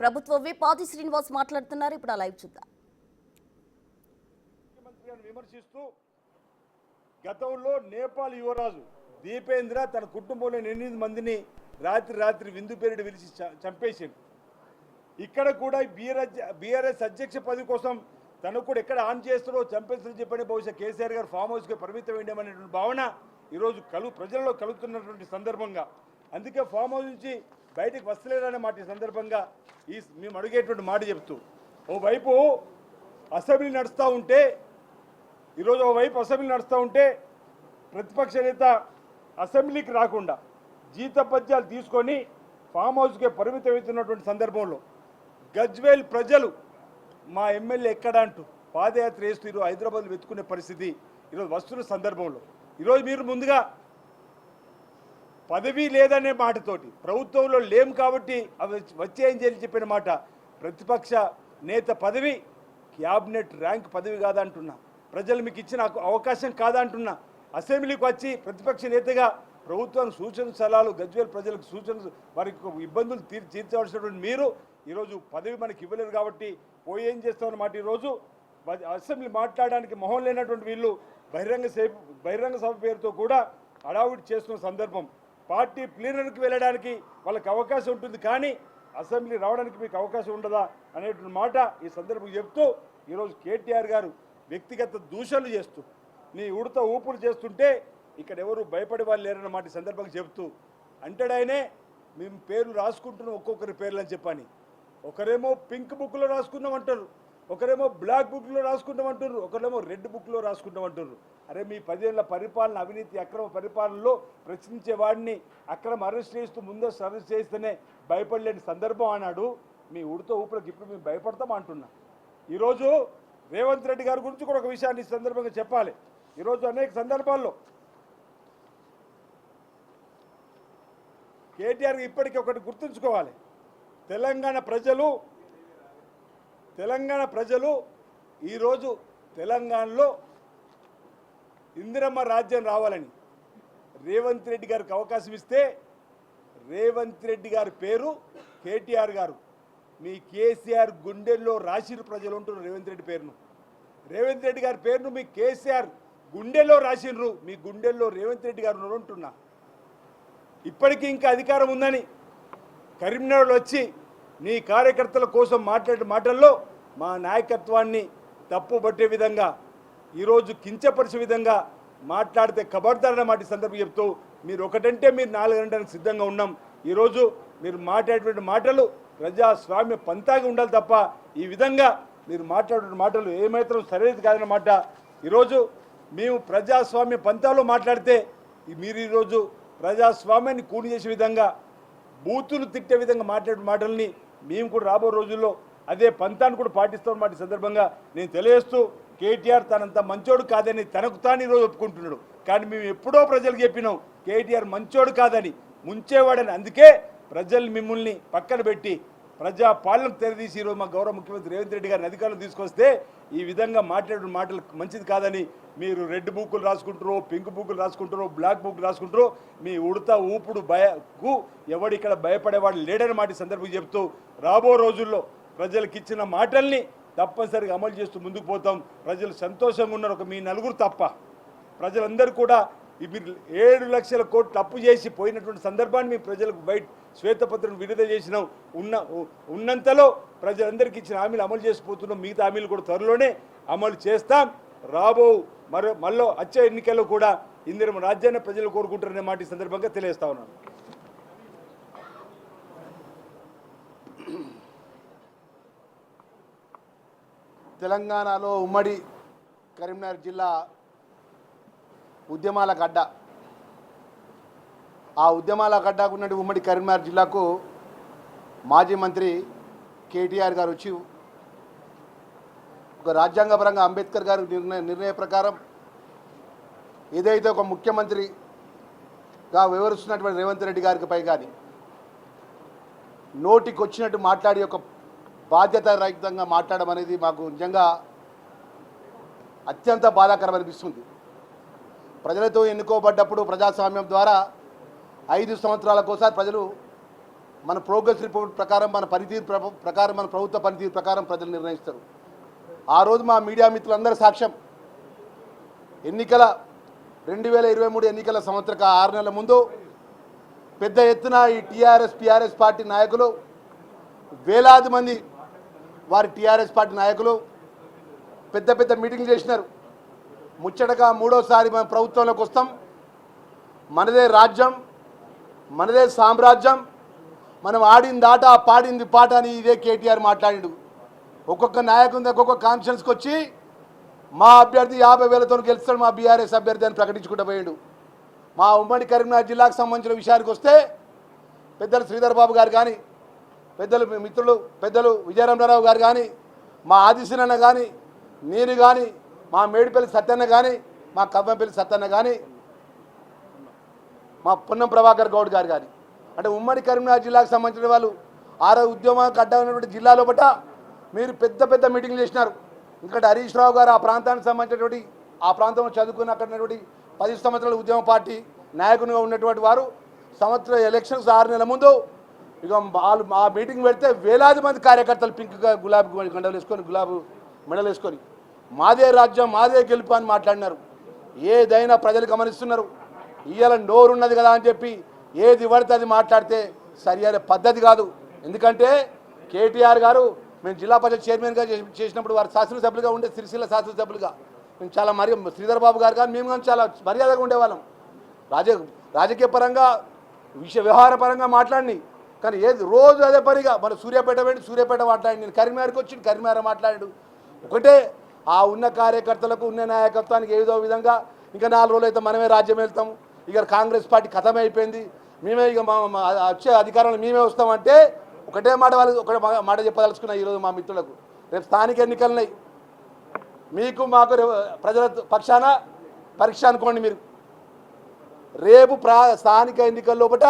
ప్రభుత్వ విప్ ఆది శ్రీనివాస్ మాట్లాడుతున్నారు. ఇప్పుడు ఆ లైవ్ చూద్దాం. ముఖ్యమంత్రిని విమర్శిస్తూ గతంలో నేపాల్ యువరాజు దీపేంద్ర తన కుటుంబంలో 8 మందిని రాత్రి విందు పేరిట పిలిచి చంపేసింది. ఇక్కడ కూడా బీఆర్ఎస్ అధ్యక్ష పదవి కోసం తను కూడా ఎక్కడ ఆన్ చేస్తారో చంపేస్తారో చెప్పని బహుశా కేసీఆర్ గారు ఫామ్ హౌస్కి పరిమితం వేయడమనేటువంటి భావన ఈరోజు ప్రజల్లో కలుగుతున్నటువంటి సందర్భంగా, అందుకే ఫామ్ హౌస్ నుంచి బయటకు వస్తలేరనే మాట ఈ సందర్భంగా మేము అడిగేటువంటి మాట చెప్తూ, ఓవైపు అసెంబ్లీ నడుస్తూ ఉంటే ఈరోజు ఓవైపు అసెంబ్లీ నడుస్తూ ఉంటే ప్రతిపక్ష నేత అసెంబ్లీకి రాకుండా జీతపద్యాలు తీసుకొని ఫామ్ హౌస్కే పరిమితం అవుతున్నటువంటి సందర్భంలో గజ్వేల్ ప్రజలు మా ఎమ్మెల్యే ఎక్కడ అంటూ పాదయాత్ర వేస్తూ ఈరోజు హైదరాబాద్ వెతుకునే పరిస్థితి ఈరోజు వస్తున్న సందర్భంలో ఈరోజు మీరు ముందుగా పదవి లేదనే మాటతోటి ప్రభుత్వంలో లేం కాబట్టి అవి వచ్చేయని చెప్పిన మాట, ప్రతిపక్ష నేత పదవి క్యాబినెట్ ర్యాంక్ పదవి కాదంటున్నా, ప్రజలు మీకు ఇచ్చిన అవకాశం కాదంటున్నా, అసెంబ్లీకి వచ్చి ప్రతిపక్ష నేతగా ప్రభుత్వానికి సూచన సలహాలు గజ్వేల్ ప్రజలకు సూచనలు వారికి ఇబ్బందులు తీర్చవలసినటువంటి మీరు ఈరోజు పదవి మనకి ఇవ్వలేరు కాబట్టి పోయి ఏం చేస్తామన్నమాట. ఈరోజు అసెంబ్లీ మాట్లాడడానికి మొహం లేనటువంటి వీళ్ళు బహిరంగ సభ పేరుతో కూడా హడావుడి చేస్తున్న సందర్భం. పార్టీ ప్లీనరీకి వెళ్ళడానికి వాళ్ళకి అవకాశం ఉంటుంది, కానీ అసెంబ్లీ రావడానికి మీకు అవకాశం ఉండదా అనేటువంటి మాట ఈ సందర్భంగా చెప్తూ, ఈరోజు కేటీఆర్ గారు వ్యక్తిగత దూషణలు చేస్తూ నీ ఉడత ఊపులు చేస్తుంటే ఇక్కడ ఎవరు భయపడే వాళ్ళు లేరన్న మాట ఈ సందర్భంగా చెప్తూ అంటాడాయనే మేము పేర్లు రాసుకుంటున్నాం ఒక్కొక్కరి పేర్లు అని చెప్పని, ఒకరేమో పింక్ బుక్లో రాసుకున్నామంటారు, ఒకరేమో బ్లాక్ బుక్లో రాసుకుంటామంటారు, ఒకరేమో రెడ్ బుక్లో రాసుకుంటామంటారు. అరే మీ 10 ఏళ్ల పరిపాలన అవినీతి అక్రమ పరిపాలనలో ప్రశ్నించే వాడిని అక్రమ అరెస్ట్ చేస్తూ ముందస్తు అరెస్ట్ చేస్తేనే భయపడలేని సందర్భం అన్నాడు. మీ ఉడితో ఊపులకు ఇప్పుడు మేము భయపడతాం అంటున్నా. ఈరోజు రేవంత్ రెడ్డి గారి గురించి కూడా ఒక విషయాన్ని ఈ సందర్భంగా చెప్పాలి. ఈరోజు అనేక సందర్భాల్లో కేటీఆర్ ఇప్పటికీ ఒకటి గుర్తుంచుకోవాలి, తెలంగాణ ప్రజలు ఈరోజు తెలంగాణలో ఇందిరమ్మ రాజ్యం రావాలని రేవంత్ రెడ్డి గారికి అవకాశం ఇస్తే రేవంత్ రెడ్డి గారి పేరు కేటీఆర్ గారు మీ కేసీఆర్ గుండెల్లో రాసిరు ప్రజలు ఉంటున్నారు. రేవంత్ రెడ్డి గారి పేరును మీ కేసీఆర్ గుండెల్లో రాసిర్రు, మీ గుండెల్లో రేవంత్ రెడ్డి గారు ఉంటున్నా. ఇప్పటికీ ఇంకా అధికారం ఉందని కరీంనగర్లో వచ్చి నీ కార్యకర్తల కోసం మాట్లాడే మాటల్లో మా నాయకత్వాన్ని తప్పుబట్టే విధంగా ఈరోజు కించపరిచే విధంగా మాట్లాడితే ఖబర్దారన్న మాట సందర్భం చెప్తూ, మీరు ఒకటంటే మీరు 4 గంటలకు సిద్ధంగా ఉన్నాం. ఈరోజు మీరు మాట్లాడేటువంటి మాటలు ప్రజాస్వామ్య పంతాగా ఉండాలి తప్ప ఈ విధంగా మీరు మాట్లాడే మాటలు ఏమాత్రం సరైనది కాదన్నమాట. ఈరోజు మేము ప్రజాస్వామ్య పంతాలో మాట్లాడితే మీరు ఈరోజు ప్రజాస్వామ్యాన్ని కూని చేసే విధంగా బూతులు తిట్టే విధంగా మాట్లాడే మాటల్ని మేము కూడా రాబో రోజుల్లో అదే పంతాన్ని కూడా పాటిస్తామన్నమాట. ఈ సందర్భంగా నేను తెలియజేస్తూ, కేటీఆర్ తనంత మంచోడు కాదని తనకు తాను ఈరోజు ఒప్పుకుంటున్నాడు, కానీ మేము ఎప్పుడో ప్రజలకు చెప్పినాం కేటీఆర్ మంచోడు కాదని, ముంచేవాడని. అందుకే ప్రజలు మిమ్మల్ని పక్కన పెట్టి ప్రజా పాలనకు తెరదీసి ఈరోజు మా గౌరవ ముఖ్యమంత్రి రేవంత్ రెడ్డి గారిని అధికారులు తీసుకొస్తే ఈ విధంగా మాట్లాడే మాటలు మంచిది కాదని మీరు రెడ్ బుక్కులు రాసుకుంటారో, పింక్ బుక్కులు రాసుకుంటారో, బ్లాక్ బుక్ రాసుకుంటారో, మీ ఉడత ఊపుడు భయకు ఎవడిక్కడ భయపడేవాడు లేడని మాట సందర్భంగా చెప్తూ, రాబో రోజుల్లో ప్రజలకు ఇచ్చిన మాటల్ని తప్పనిసరిగా అమలు చేస్తూ ముందుకు పోతాం. ప్రజలు సంతోషంగా ఉన్నారు, ఒక మీ నలుగురు తప్ప ప్రజలందరూ కూడా. ఇప్పుడు 7 లక్షల కోట్లు అప్పు చేసి పోయినటువంటి సందర్భాన్ని మేము ప్రజలకు బయట శ్వేతపత్రం విడుదల చేసినాం. ఉన్నంతలో ప్రజలందరికీ ఇచ్చిన హామీలు అమలు చేసిపోతున్నాం. మిగతా హామీలు కూడా త్వరలోనే అమలు చేస్తాం. రాబో మళ్ళీ వచ్చే ఎన్నికల్లో కూడా ఇందిరమ్మ రాజ్యాన్ని ప్రజలు కోరుకుంటారనే మాట ఈ సందర్భంగా తెలియజేస్తా ఉన్నాను. తెలంగాణలో ఉమ్మడి కరీంనగర్ జిల్లా ఉద్యమాల గడ్డ. ఆ ఉద్యమాల గడ్డకు ఉన్నటువంటి ఉమ్మడి కరీంనగర్ జిల్లాకు మాజీ మంత్రి కేటీఆర్ గారు వచ్చి ఒక రాజ్యాంగపరంగా అంబేద్కర్ గారి నిర్ణయ ప్రకారం ఏదైతే ఒక ముఖ్యమంత్రిగా వివరిస్తున్నటువంటి రేవంత్ రెడ్డి గారికి పై కానీ నోటికి వచ్చినట్టు మాట్లాడి ఒక బాధ్యతారహితంగా మాట్లాడడం అనేది మాకు నిజంగా అత్యంత బాధాకరం అనిపిస్తుంది. ప్రజలతో ఎన్నుకోబడ్డప్పుడు ప్రజాస్వామ్యం ద్వారా 5 సంవత్సరాలకోసారి ప్రజలు మన ప్రోగ్రెస్ రిపోర్ట్ ప్రకారం మన పనితీరు ప్రకారం మన ప్రభుత్వ పనితీరు ప్రకారం ప్రజలు నిర్ణయిస్తారు. ఆ రోజు మా మీడియా మిత్రులందరూ సాక్ష్యం. ఎన్నికల 2023 ఎన్నికల సంవత్సరక 6 నెలల ముందు పెద్ద ఎత్తున ఈ టీఆర్ఎస్ పార్టీ నాయకులు, వేలాది మంది వారి టీఆర్ఎస్ పార్టీ నాయకులు పెద్ద పెద్ద మీటింగ్లు చేసినారు. ముచ్చటగా మూడోసారి మనం ప్రభుత్వంలోకి వస్తాం, మనదే రాజ్యం, మనదే సామ్రాజ్యం, మనం ఆడింది ఆట పాడింది పాట అని ఇదే కేటీఆర్ మాట్లాడిండు. ఒక్కొక్క నాయకుని ఒక్కొక్క కాన్ఫరెన్స్కి వచ్చి మా అభ్యర్థి 50,000తో గెలుస్తాడు, మా బీఆర్ఎస్ అభ్యర్థి అని ప్రకటించుకుంటూ పోయాడు. మా ఉమ్మడి కరీంనగర్ జిల్లాకు సంబంధించిన విషయానికి వస్తే పెద్దలు శ్రీధర్ బాబు గారు కానీ, పెద్దలు మిత్రులు పెద్దలు విజయరామరావు గారు కానీ, మా ఆదిశీనన్న కానీ, నేను కానీ, మా మేడిపల్లి సత్యన్న కానీ, మా కవ్వంపల్లి సత్యన్న కానీ, మా పొన్నం ప్రభాకర్ గౌడ్ గారు కానీ, అంటే ఉమ్మడి కరీంనగర్ జిల్లాకు సంబంధించిన వాళ్ళు ఆరో ఉద్యమానికి అడ్డమైనటువంటి జిల్లాలో బట్ట మీరు పెద్ద పెద్ద మీటింగ్లు చేసినారు. ఇక్కడ హరీష్ రావు గారు ఆ ప్రాంతానికి సంబంధించినటువంటి ఆ ప్రాంతంలో చదువుకున్న అక్కడటువంటి 10 సంవత్సరాల ఉద్యమ పార్టీ నాయకునిగా ఉన్నటువంటి వారు సంవత్సరం ఎలక్షన్స్ 6 నెలల ముందు ఇక వాళ్ళు ఆ మీటింగ్ పెడితే వేలాది మంది కార్యకర్తలు పింక్గా గులాబీ గండలు వేసుకొని గులాబీ మెడలు వేసుకొని మాదే రాజ్యం మాదే గెలుపు అని మాట్లాడినారు. ఏదైనా ప్రజలు గమనిస్తున్నారు. ఇవాళ నోరున్నది కదా అని చెప్పి ఏది పడితే అది మాట్లాడితే సరియైన పద్ధతి కాదు. ఎందుకంటే కేటీఆర్ గారు మేము జిల్లా పరిషత్ చైర్మన్గా చేసినప్పుడు వారు శాసనసభ్యులుగా ఉండే సిరిసిల్ల శాసనసభ్యులుగా మేము చాలా శ్రీధర్ బాబు గారు కానీ మేము కానీ చాలా మర్యాదగా ఉండేవాళ్ళం. రాజకీయ పరంగా వ్యవహార పరంగా మాట్లాడి, కానీ ఏది రోజు అదే పనిగా మన సూర్యాపేట మాట్లాడి, నేను కరీంనగర్కి వచ్చి కరీంనగర్ మాట్లాడాడు. ఒకటే ఆ ఉన్న కార్యకర్తలకు ఉన్న నాయకత్వానికి ఏదో విధంగా ఇంకా 4 రోజులు అయితే మనమే రాజ్యం వెళ్తాము, ఇక కాంగ్రెస్ పార్టీ ఖతమైపోయింది, మేమే ఇక వచ్చే అధికారంలో మేమే వస్తామంటే ఒకటే మాట ఒకటే మాట చెప్పదలుచుకున్నా ఈరోజు మా మిత్రులకు. రేపు స్థానిక ఎన్నికలున్నాయి, మీకు మాకు ప్రజల పక్షాన పరీక్ష అనుకోండి. మీరు రేపు స్థానిక ఎన్నికల లోపల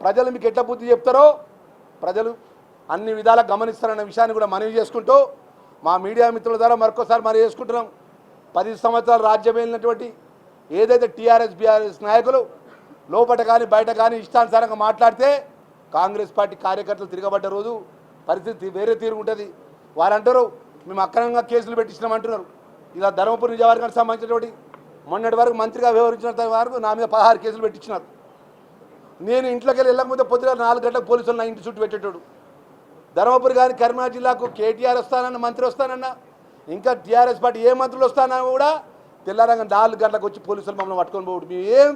ప్రజలు మీకు ఎట్లా బుద్ధి చెప్తారో ప్రజలు అన్ని విధాలా గమనిస్తారన్న విషయాన్ని కూడా మనవి చేసుకుంటూ మా మీడియా మిత్రుల ద్వారా మరొకసారి మనవి చేసుకుంటున్నాం. 10 సంవత్సరాలు రాజ్యం వెళ్ళినటువంటి ఏదైతే బీఆర్ఎస్ నాయకులు లోపల కానీ బయట కానీ ఇష్టానుసారంగా మాట్లాడితే కాంగ్రెస్ పార్టీ కార్యకర్తలు తిరగబడ్డ రోజు పరిస్థితి వేరే తీరు ఉంటుంది. వారు అంటారు మేము అక్రమంగా కేసులు పెట్టించినామంటున్నారు. ఇలా ధర్మపురి నియోజకవర్గానికి సంబంధించినటువంటి మొన్నటి వరకు మంత్రిగా వ్యవహరించిన వరకు నా మీద 16 కేసులు పెట్టించినారు. నేను ఇంట్లోకి వెళ్ళి వెళ్ళకపోతే పొద్దున 4 గంటలకు పోలీసులు నా ఇంటి చుట్టూ పెట్టేటోడు. ధర్మపురి కానీ కరీంనగర్ జిల్లాకు కేటీఆర్ వస్తానన్న మంత్రి వస్తానన్నా, ఇంకా టీఆర్ఎస్ పార్టీ ఏ మంత్రులు వస్తానన్నా కూడా తెల్లారంగా 4 గంటలకు వచ్చి పోలీసులు మమ్మల్ని పట్టుకొని పోవడం. మేము ఏం